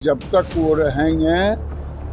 जब तक वो रहेंगे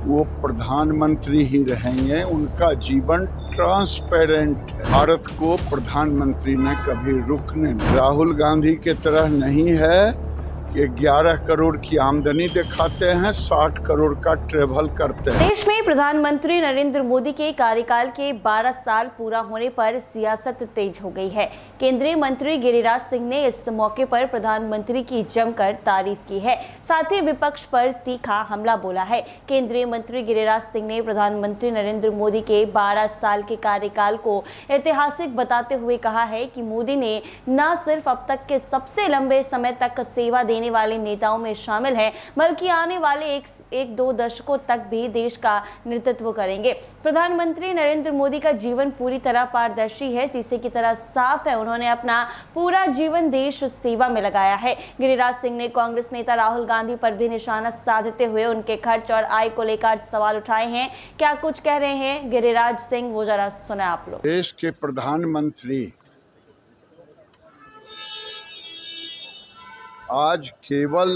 वो प्रधानमंत्री ही रहेंगे। उनका जीवन ट्रांसपेरेंट है। भारत को प्रधानमंत्री ने कभी रुकने नहीं। राहुल गांधी के तरह नहीं है कि 11 करोड़ की आमदनी दिखाते हैं, 60 करोड़ का ट्रेवल करते हैं। देश में प्रधानमंत्री नरेंद्र मोदी के कार्यकाल के 12 साल पूरा होने पर सियासत तेज हो गई है। केंद्रीय मंत्री गिरिराज सिंह ने इस मौके पर प्रधानमंत्री की जमकर तारीफ की है, साथ ही विपक्ष पर तीखा हमला बोला है। केंद्रीय मंत्री गिरिराज सिंह ने प्रधानमंत्री नरेंद्र मोदी के 12 साल के कार्यकाल को ऐतिहासिक बताते हुए कहा है कि मोदी ने न सिर्फ अब तक के सबसे लंबे समय तक सेवा देने वाले नेताओं में शामिल हैं, बल्कि आने वाले एक दो दशकों तक भी देश का नेतृत्व करेंगे। प्रधानमंत्री नरेंद्र मोदी का जीवन पूरी तरह पारदर्शी है, शीशे की तरह साफ है। उन्होंने अपना पूरा जीवन देश सेवा में लगाया है। गिरिराज सिंह ने कांग्रेस नेता राहुल गांधी पर भी निशाना साधते हुए उनके खर्च और आय को लेकर सवाल उठाए हैं। क्या कुछ कह रहे हैं गिरिराज सिंह, वो जरा सुने आप लोग। देश के प्रधानमंत्री आज केवल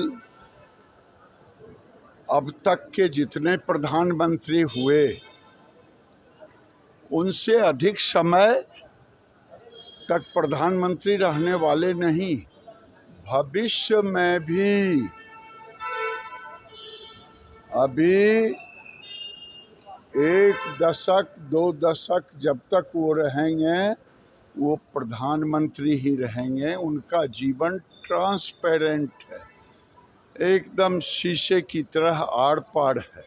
अब तक के जितने प्रधानमंत्री हुए उनसे अधिक समय तक प्रधानमंत्री रहने वाले नहीं, भविष्य में भी अभी 1 दशक 2 दशक जब तक वो रहेंगे वो प्रधानमंत्री ही रहेंगे। उनका जीवन ट्रांसपेरेंट है, एकदम शीशे की तरह आर पार है।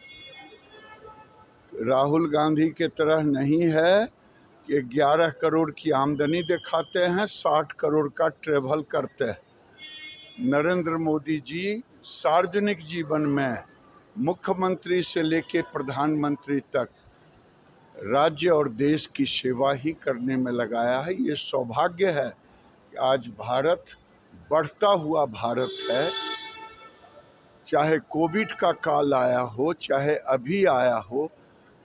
राहुल गांधी के तरह नहीं है कि 11 करोड़ की आमदनी दिखाते हैं, 60 करोड़ का ट्रेवल करते हैं। नरेंद्र मोदी जी सार्वजनिक जीवन में मुख्यमंत्री से लेकर प्रधानमंत्री तक राज्य और देश की सेवा ही करने में लगाया है। ये सौभाग्य है कि आज भारत बढ़ता हुआ भारत है। चाहे कोविड का काल आया हो, चाहे अभी आया हो,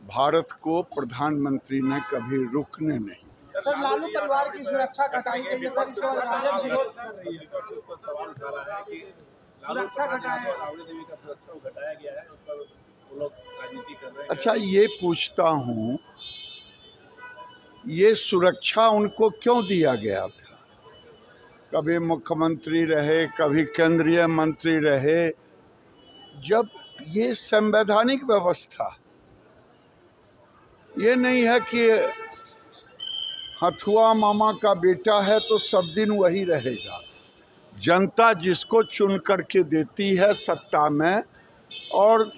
भारत को प्रधानमंत्री ने कभी रुकने नहीं। सर, लालू परिवार की सुरक्षा घटाई गई है सर, इसके बाद राजद विरोध कर रही है। सवाल उठा रहा है कि सुरक्षा घटाया, राबड़ी देवी का सुरक्षा घटाया गया है, उस पर वो लोग राजनीति कर रहे हैं। अच्छा, ये पूछता हूँ, ये सुरक्षा उनको क्यों दिया गया था? कभी मुख्यमंत्री रहे, कभी केंद्रीय मंत्री रहे, जब ये संवैधानिक व्यवस्था, ये नहीं है कि हथुआ मामा का बेटा है तो सब दिन वही रहेगा। जनता जिसको चुन करके देती है सत्ता में, और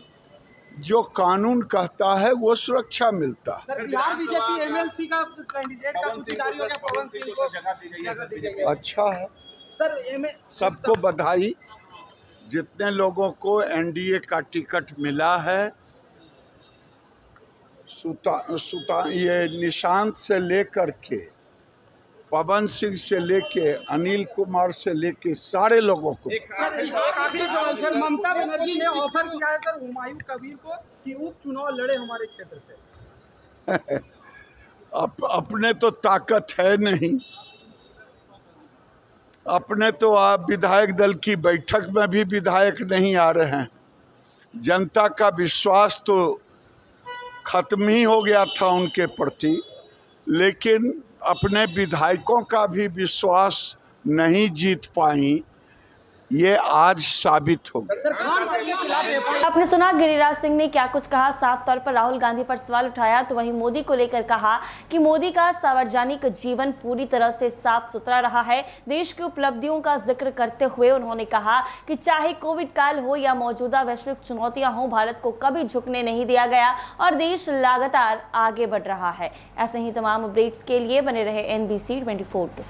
जो कानून कहता है वो सुरक्षा मिलता है। सर, बिहार बीजेपी एमएलसी का कैंडिडेट का सूची जारी हो गया, पवन सिंह को जगह दी गई है। अच्छा है सर, सबको बधाई। जितने लोगों को एनडीए का टिकट मिला है, ये निशांत से लेकर के पवन सिंह से लेके अनिल कुमार से लेके सारे लोगों को। सर, एक आखिरी सवाल सर, ममता बनर्जी ने ऑफर किया है सर हुमायूं कबीर को कि उपचुनाव लड़े हमारे क्षेत्र से। अपने तो ताकत है नहीं, अपने तो आप विधायक दल की बैठक में भी विधायक नहीं आ रहे हैं। जनता का विश्वास तो खत्म ही हो गया था उनके प्रति, लेकिन अपने विधायकों का भी विश्वास नहीं जीत पाई, ये आज साबित हो गया। आपने सुना गिरिराज सिंह ने क्या कुछ कहा। साफ तौर पर राहुल गांधी पर सवाल उठाया, तो वहीं मोदी को लेकर कहा कि मोदी का सार्वजनिक जीवन पूरी तरह से साफ सुथरा रहा है। देश की उपलब्धियों का जिक्र करते हुए उन्होंने कहा कि चाहे कोविड काल हो या मौजूदा वैश्विक चुनौतियां हो, भारत को कभी झुकने नहीं दिया गया और देश लगातार आगे बढ़ रहा है। ऐसे ही तमाम अपडेट्स के लिए बने रहे NBC 24 के साथ।